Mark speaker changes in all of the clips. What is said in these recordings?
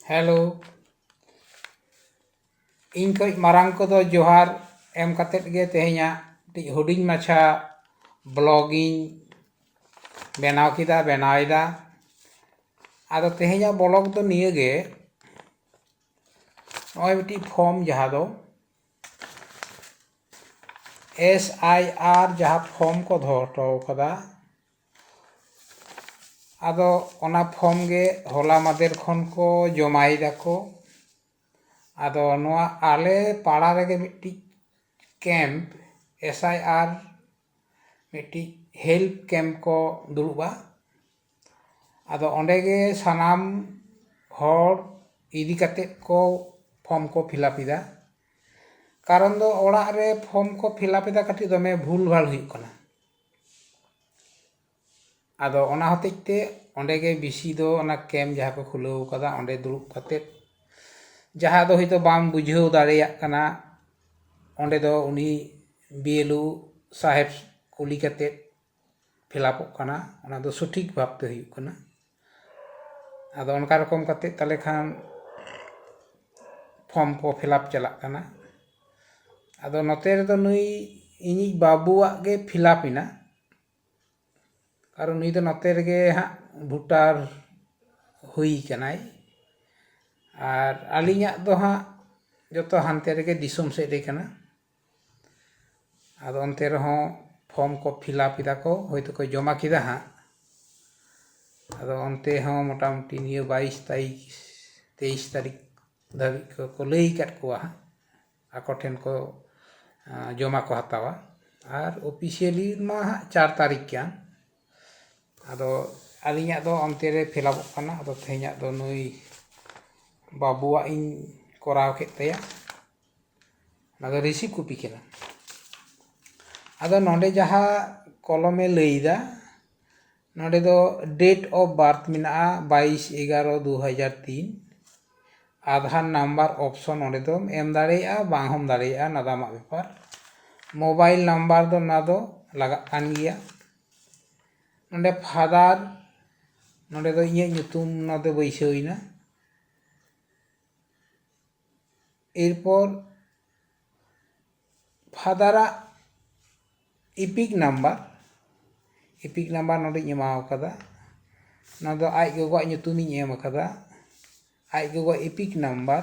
Speaker 1: hello इन खज मारांग को दो जोहार एम कतेत गे तेहेኛ टी हुडिंग माछा ब्लॉगिंग बनाव किदा बनायदा आदो तेहेኛ ब्लॉग दो निये गे नय मिटी फॉर्म जहाँ दो SIR जहाँ फॉर्म को धोटो कदा आदो ओना फॉर्म गे होला मादेर खन को जमाई दाको आदो नोआ आले पाड़ा रेगे मिट्टी कैंप SIR मिट्टी हेल्प कैंप को दुरुबा आदो ओंडे गे सनाम हर इदी कतेत को फॉर्म को फिलअप इदा कारण दो ओड़ा रे फॉर्म को फिलअप इदा कटी दमे भूल भाल हुई कना आदो ओना हतेते ओंडे गे बिसी दो ओना कैंप जहाँ को खुलाव कदा ओंडे दुरुब कतेत जहाँ दो हितो बाम बुझाव दाड़ेया कना ओंडे दो उनी BLO साहेब कुली कतेत फिलअप कना ओना दो सठिक भाबते हुई कना आदो ओनका रकम कतेत ताले खान फॉर्म को फिलअप चला कना आदो नोते रे दो नुई इनी बाबुआ गे फिलअप इना कारण नुई दो नोते रे गे हा भोटार हुई कनाई और आलिया दो हाँ जो हानते रे दिसम से रे कना आदो अंते रहो फॉर्म को फिलअप इदा को होयतो को जमा किदा हाँ आदो अंते हाँ मोटामुटी निये 22 तारीख धाबी को लई काट कोआ हाँ आको ठेन को जमा को हतावा और ऑफिशियली मा 4 तारीख क्या आदो आलिया दो अंते रे फिलअप कना आदो तेहेኛ दो नुई बाबुआ इन कोराव केतेया नादो रिसीव कॉपी केना आदो नोंडे जहाँ कलमे लईदा नोंडे दो डेट ऑफ बर्थ मिना 22/11/2003 आधार नंबर ऑप्शन ओंडे दो एम दाड़ेया बांग हम दाड़ेया नादामा बेपार मोबाइल नंबर दो ना दो लगा कान गिया नोंडे फादर नोंडे दो इᱧᱟᱹᱜ ᱧᱩᱛᱩᱢ ना दो बैसोइना एरपर फादरा इपिक नंबर नोंडे एमाव कदा ना दो आज गोगो ᱧᱩᱛᱩᱢ ᱤᱧ एम कदा आज गोगो इपिक नंबर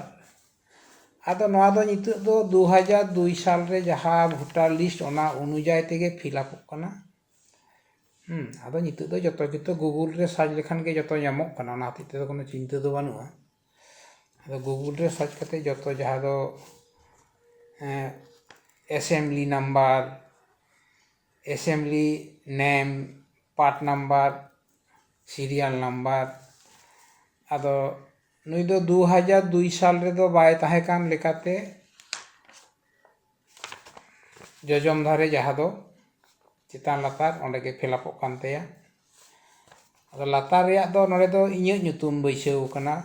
Speaker 1: आदो नोआ दो नितो दो 2002 साल रे जहाँ भोटार लिस्ट ओना अनुयायी तेगे फिलअप कना आदो नितो दो जतो गूगल रे सर्च लेखान गे जतो ᱧᱟᱢᱚᱜ कना ओना हतेते दो कोनो चिंता दो बानुआ आदो गूगल रे सर्च कते जतो जहाँ दो assembly number assembly name part number serial number आदो नुई दो 2002 साल रे दो बाय ताहे कान लेकाते जजम धारे जहाँ दो चितान लातार ओंडे गे फिलअप कान तेया आदो लातार रेया दो नोडे दो इᱧᱟᱹᱜ ᱧᱩᱛᱩᱢ बैसाव कना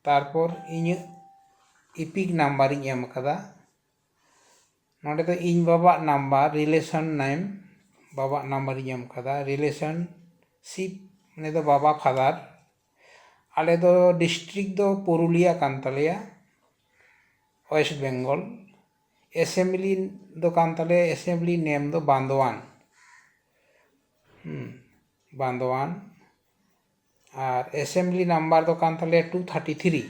Speaker 1: तारपर इᱧᱟᱹᱜ इपिक नंबर ᱤᱧ एम कदा नोडे दो ᱤᱧ बाबा नंबर रिलेशन नेम बाबा नंबर ᱤᱧ एम कदा रिलेशनशिप ने दो बाबा फादर आले दो डिस्ट्रिक्ट दो पुरुलिया कान तालेया वेस्ट बेंगल असेंबली दो कान ताले असेंबली नेम दो बांदवान और असेंबली नंबर दो कान ताले 233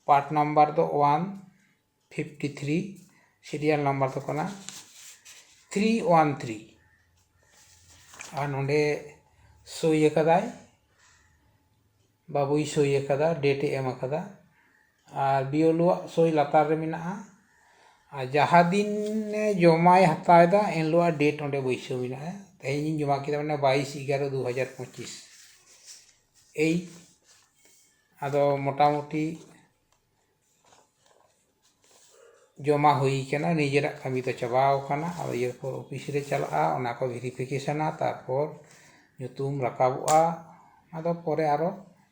Speaker 1: पार्ट नंबर दो 153 सीरियल नंबर दो कना 313 और नोंडे सई कदाय बाबुई सई कदा डेट एम कदा और BLO सई लातार रे मिना और जहाँ दिन ने जमाय हतायदा एनलो डेट ओंडे बैसाव मिना तेहेñ जमा किदा माने 22/11/2025 এই आदो मोटामुटी जमा हुई कना निजेरा कामी तो चाबाव कना और एरपर ऑफिस रे चला ओना को वेरिफिकेशना तारपर ᱧᱩᱛᱩᱢ राकाबुआ आदो परे आरो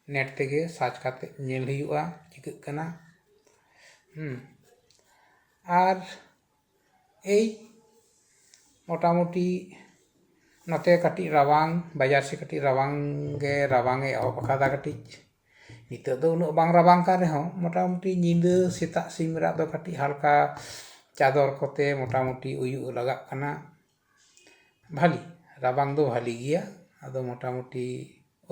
Speaker 1: नेट तेगे सर्च काते नेल हुयुआ चिकाग कना और এই मोटामुटी नोते काटी रावांग बाजार से काटी रावांग ए अहब कदा काटी ᱱᱤᱛᱚᱜ ᱫᱚ ᱩᱱᱟᱹᱜ ᱵᱟᱝ ᱨᱟᱵᱟᱝ ᱠᱟᱱ ᱨᱮᱦᱚᱸ ᱢᱚᱴᱟᱢᱩᱴᱤ ᱧᱤᱫᱟᱹ ᱥᱮᱛᱟᱜ ᱥᱤᱢ ᱨᱟᱜ ᱫᱚ ᱠᱟᱹᱴᱤᱡ ᱦᱟᱞᱠᱟ ᱪᱟᱫᱚᱨ ᱠᱚᱛᱮ ᱢᱚᱴᱟᱢᱩᱴᱤ ᱩᱭᱩᱜ ᱞᱟᱜᱟᱜ ᱠᱟᱱᱟ ᱵᱷᱟᱞᱤ ᱨᱟᱵᱟᱝ ᱫᱚ ᱵᱷᱟᱞᱤ ᱜᱮᱭᱟ ᱟᱫᱚ ᱢᱚᱴᱟᱢᱩᱴᱤ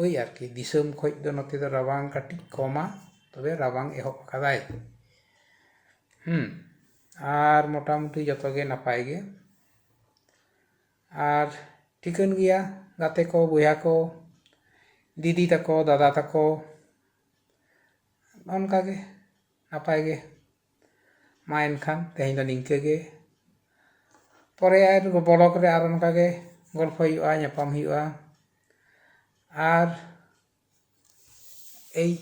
Speaker 1: ওই আরকি দিশম খোঁজ ᱫᱚ ᱱᱚᱛᱮ ᱫᱚ ᱨᱟᱵᱟᱝ ᱠᱟᱹᱴᱤᱡ ᱠᱚᱢᱟ ᱛᱚᱵᱮ ᱨᱟᱵᱟᱝ ᱮᱦᱚᱵ ᱟᱠᱟᱫᱟᱭ ᱟᱨ ᱢᱚᱴᱟᱢᱩᱴᱤ ᱡᱚᱛᱚ ᱜᱮ ᱱᱟᱯᱟᱭ ᱜᱮ ᱟᱨ ᱴᱷᱤᱠᱟᱹᱱ ᱜᱮᱭᱟ ᱜᱟᱛᱮ ᱠᱚ ᱵᱚᱭᱦᱟ ᱠᱚ দিদি তাকো দাদা তাকো ᱚᱱᱠᱟᱜᱮ ᱱᱟᱯᱟᱭ ᱜᱮ ᱢᱟ ᱮᱱᱠᱷᱟᱱ ᱛᱮᱦᱮᱧ ᱫᱚ ᱱᱤᱝᱠᱟᱹ ᱜᱮ ᱯᱚᱨᱮ ᱟᱨ ᱵᱞᱚᱜ ᱨᱮ ᱟᱨ ᱚᱱᱠᱟᱜᱮ ᱜᱚᱞᱯᱷᱚ ᱦᱩᱭᱩᱜᱼᱟ ᱧᱟᱯᱟᱢ ᱦᱩᱭᱩᱜᱼᱟ ᱟᱨ এই